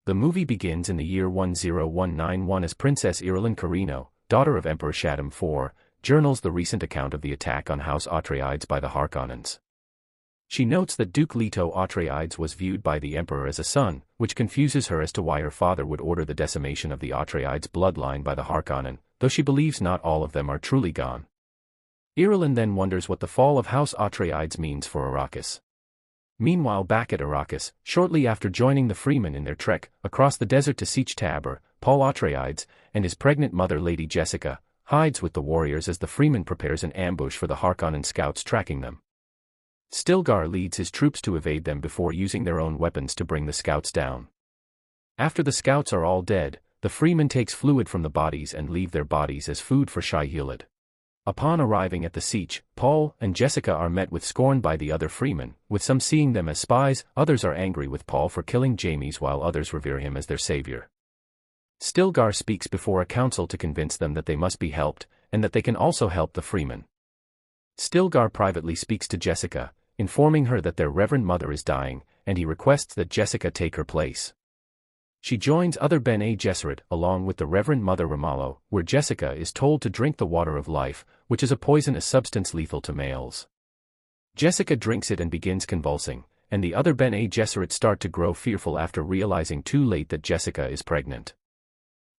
The movie begins in the year 10191 as Princess Irulan Carino, daughter of Emperor Shaddam IV, journals the recent account of the attack on House Atreides by the Harkonnens. She notes that Duke Leto Atreides was viewed by the Emperor as a son, which confuses her as to why her father would order the decimation of the Atreides bloodline by the Harkonnen, though she believes not all of them are truly gone. Irulan then wonders what the fall of House Atreides means for Arrakis. Meanwhile, back at Arrakis, shortly after joining the Fremen in their trek across the desert to Sietch Tabr, Paul Atreides, and his pregnant mother Lady Jessica, hides with the warriors as the Fremen prepares an ambush for the Harkonnen scouts tracking them. Stilgar leads his troops to evade them before using their own weapons to bring the scouts down. After the scouts are all dead, the Fremen takes fluid from the bodies and leave their bodies as food for Shai-Hulud. Upon arriving at the sietch, Paul and Jessica are met with scorn by the other Fremen, with some seeing them as spies, others are angry with Paul for killing Jamies while others revere him as their savior. Stilgar speaks before a council to convince them that they must be helped, and that they can also help the Fremen. Stilgar privately speaks to Jessica, informing her that their Reverend Mother is dying, and he requests that Jessica take her place. She joins other Bene Gesserit along with the Reverend Mother Ramallo, where Jessica is told to drink the water of life, which is a poisonous substance lethal to males. Jessica drinks it and begins convulsing, and the other Bene Gesserit start to grow fearful after realizing too late that Jessica is pregnant.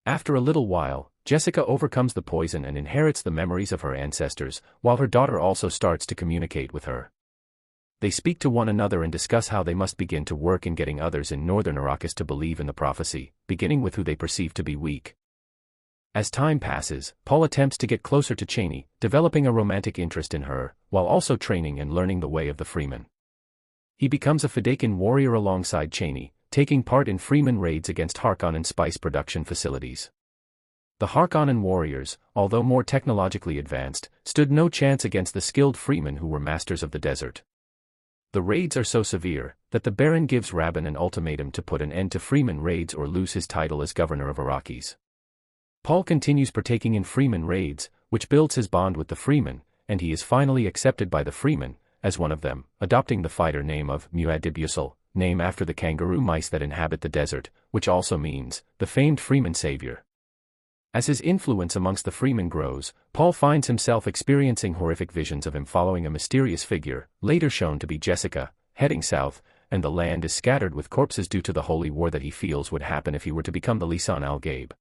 After a little while, Jessica overcomes the poison and inherits the memories of her ancestors, while her daughter also starts to communicate with her. They speak to one another and discuss how they must begin to work in getting others in northern Arrakis to believe in the prophecy, beginning with who they perceive to be weak. As time passes, Paul attempts to get closer to Chani, developing a romantic interest in her, while also training and learning the way of the Fremen. He becomes a Fedaykin warrior alongside Chani, taking part in Fremen raids against Harkonnen spice production facilities. The Harkonnen warriors, although more technologically advanced, stood no chance against the skilled Fremen who were masters of the desert. The raids are so severe that the Baron gives Rabban an ultimatum to put an end to Fremen raids or lose his title as governor of Arrakis. Paul continues partaking in Fremen raids, which builds his bond with the Fremen, and he is finally accepted by the Fremen as one of them, adopting the fighter name of Muad'Dib, name after the kangaroo mice that inhabit the desert, which also means the famed Fremen savior. As his influence amongst the Fremen grows, Paul finds himself experiencing horrific visions of him following a mysterious figure, later shown to be Jessica, heading south, and the land is scattered with corpses due to the holy war that he feels would happen if he were to become the Lisan al-Gaib.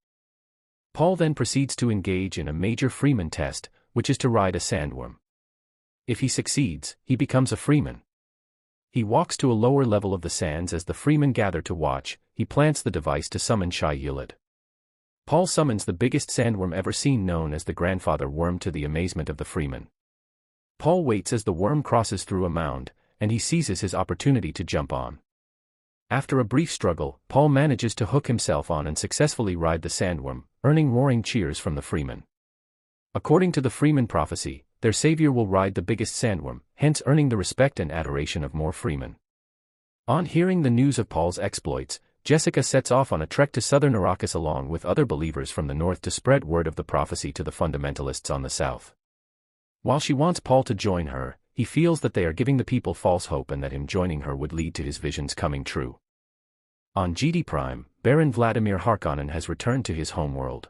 Paul then proceeds to engage in a major Fremen test, which is to ride a sandworm. If he succeeds, he becomes a Fremen. He walks to a lower level of the sands as the Fremen gather to watch. He plants the device to summon Shai-Hulud. Paul summons the biggest sandworm ever seen, known as the grandfather worm, to the amazement of the Fremen. Paul waits as the worm crosses through a mound, and he seizes his opportunity to jump on. After a brief struggle, Paul manages to hook himself on and successfully ride the sandworm, earning roaring cheers from the Fremen. According to the Fremen prophecy, their savior will ride the biggest sandworm, hence earning the respect and adoration of more Fremen. On hearing the news of Paul's exploits, Jessica sets off on a trek to southern Arrakis along with other believers from the north to spread word of the prophecy to the fundamentalists on the south. While she wants Paul to join her, he feels that they are giving the people false hope and that him joining her would lead to his visions coming true. On GD Prime, Baron Vladimir Harkonnen has returned to his homeworld.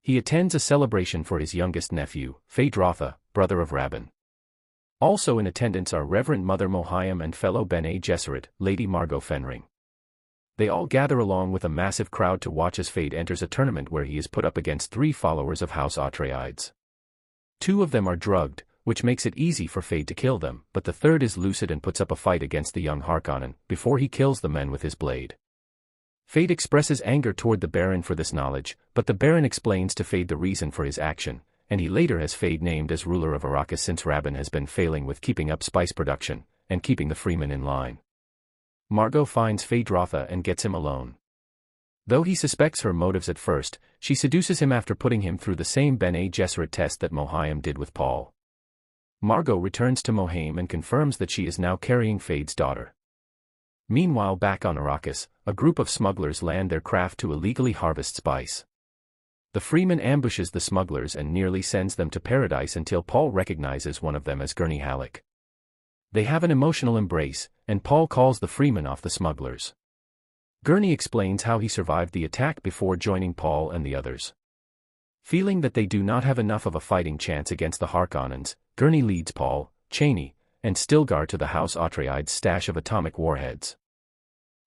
He attends a celebration for his youngest nephew, Phaedrotha, brother of Rabban. Also in attendance are Reverend Mother Mohiam and fellow Bene Gesserit, Lady Margot Fenring. They all gather along with a massive crowd to watch as Feyd enters a tournament where he is put up against 3 followers of House Atreides. 2 of them are drugged, which makes it easy for Feyd to kill them, but the third is lucid and puts up a fight against the young Harkonnen, before he kills the men with his blade. Feyd expresses anger toward the Baron for this knowledge, but the Baron explains to Feyd the reason for his action, and he later has Feyd named as ruler of Arrakis since Rabban has been failing with keeping up spice production, and keeping the Fremen in line. Margot finds Phaedrotha and gets him alone. Though he suspects her motives at first, she seduces him after putting him through the same Bene Gesserit test that Mohiam did with Paul. Margot returns to Mohiam and confirms that she is now carrying Feyd's daughter. Meanwhile, back on Arrakis, a group of smugglers land their craft to illegally harvest spice. The Freeman ambushes the smugglers and nearly sends them to paradise until Paul recognizes one of them as Gurney Halleck. They have an emotional embrace, and Paul calls the Freeman off the smugglers. Gurney explains how he survived the attack before joining Paul and the others. Feeling that they do not have enough of a fighting chance against the Harkonnens, Gurney leads Paul, Chani, and Stilgar to the House Atreides' stash of atomic warheads.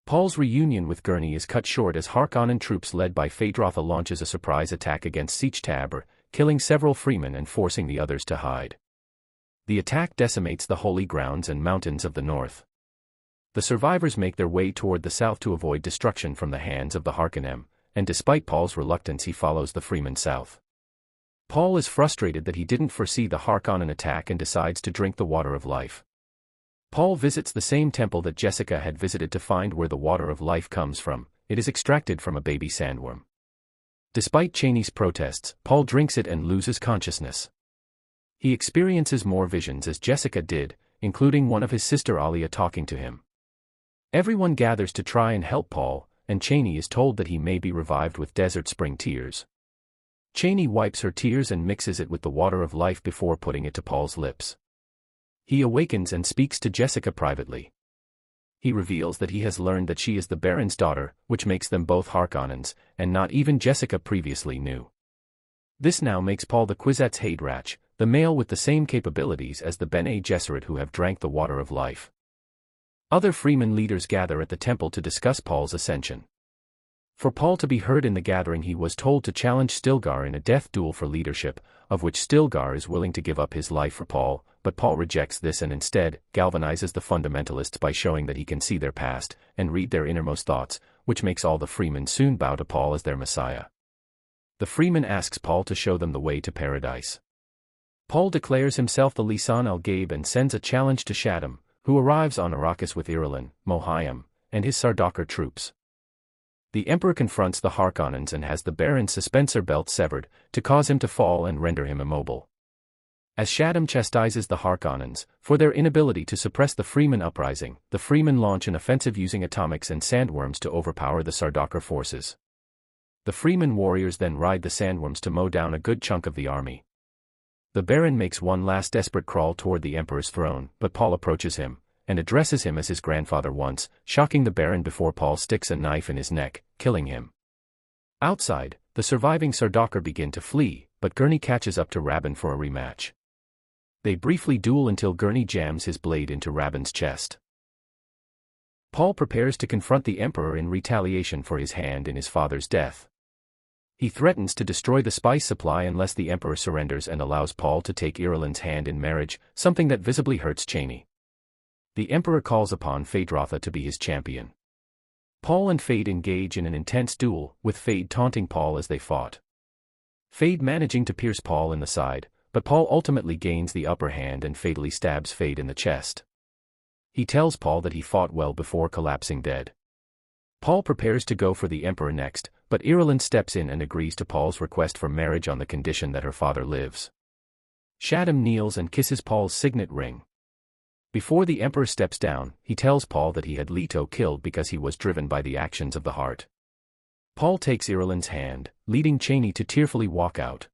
Paul's reunion with Gurney is cut short as Harkonnen troops led by Feyd-Rautha launches a surprise attack against Siege Tabr, killing several fremen and forcing the others to hide. The attack decimates the holy grounds and mountains of the north. The survivors make their way toward the south to avoid destruction from the hands of the Harkonnen, and despite Paul's reluctance he follows the fremen south. Paul is frustrated that he didn't foresee the Harkonnen attack and decides to drink the water of life. Paul visits the same temple that Jessica had visited to find where the water of life comes from. It is extracted from a baby sandworm. Despite Chani's protests, Paul drinks it and loses consciousness. He experiences more visions as Jessica did, including one of his sister Alia talking to him. Everyone gathers to try and help Paul, and Chani is told that he may be revived with desert spring tears. Chani wipes her tears and mixes it with the water of life before putting it to Paul's lips. He awakens and speaks to Jessica privately. He reveals that he has learned that she is the Baron's daughter, which makes them both Harkonnens, and not even Jessica previously knew. This now makes Paul the Kwisatz Haderach, the male with the same capabilities as the Bene Gesserit who have drank the water of life. Other freeman leaders gather at the temple to discuss Paul's ascension. For Paul to be heard in the gathering he was told to challenge Stilgar in a death duel for leadership, of which Stilgar is willing to give up his life for Paul, but Paul rejects this and instead galvanizes the fundamentalists by showing that he can see their past and read their innermost thoughts, which makes all the freemen soon bow to Paul as their messiah. The freeman asks Paul to show them the way to paradise. Paul declares himself the Lisan al-Gaib and sends a challenge to Shaddam, who arrives on Arrakis with Irulan, Mohiam, and his Sardaukar troops. The Emperor confronts the Harkonnens and has the Baron's suspensor belt severed, to cause him to fall and render him immobile. As Shaddam chastises the Harkonnens for their inability to suppress the Freeman uprising, the Freemen launch an offensive using atomics and sandworms to overpower the Sardaukar forces. The Freeman warriors then ride the sandworms to mow down a good chunk of the army. The Baron makes one last desperate crawl toward the Emperor's throne, but Paul approaches him, and addresses him as his grandfather once, shocking the Baron before Paul sticks a knife in his neck, killing him. Outside, the surviving Sardaukar begin to flee, but Gurney catches up to Rabban for a rematch. They briefly duel until Gurney jams his blade into Rabban's chest. Paul prepares to confront the Emperor in retaliation for his hand in his father's death. He threatens to destroy the spice supply unless the Emperor surrenders and allows Paul to take Irulan's hand in marriage, something that visibly hurts Chani. The Emperor calls upon Feyd-Rautha to be his champion. Paul and Feyd engage in an intense duel, with Feyd taunting Paul as they fought. Feyd managing to pierce Paul in the side, but Paul ultimately gains the upper hand and fatally stabs Feyd in the chest. He tells Paul that he fought well before collapsing dead. Paul prepares to go for the Emperor next, but Irulan steps in and agrees to Paul's request for marriage on the condition that her father lives. Shaddam kneels and kisses Paul's signet ring. Before the Emperor steps down, he tells Paul that he had Leto killed because he was driven by the actions of the heart. Paul takes Irulan's hand, leading Chani to tearfully walk out.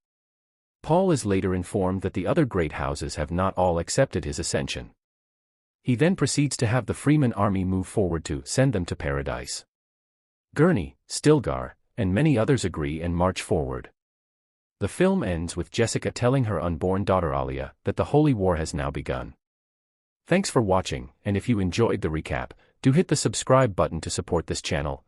Paul is later informed that the other great houses have not all accepted his ascension. He then proceeds to have the Freeman army move forward to send them to paradise. Gurney, Stilgar, and many others agree and march forward. The film ends with Jessica telling her unborn daughter Alia that the Holy War has now begun. Thanks for watching, and if you enjoyed the recap, do hit the subscribe button to support this channel.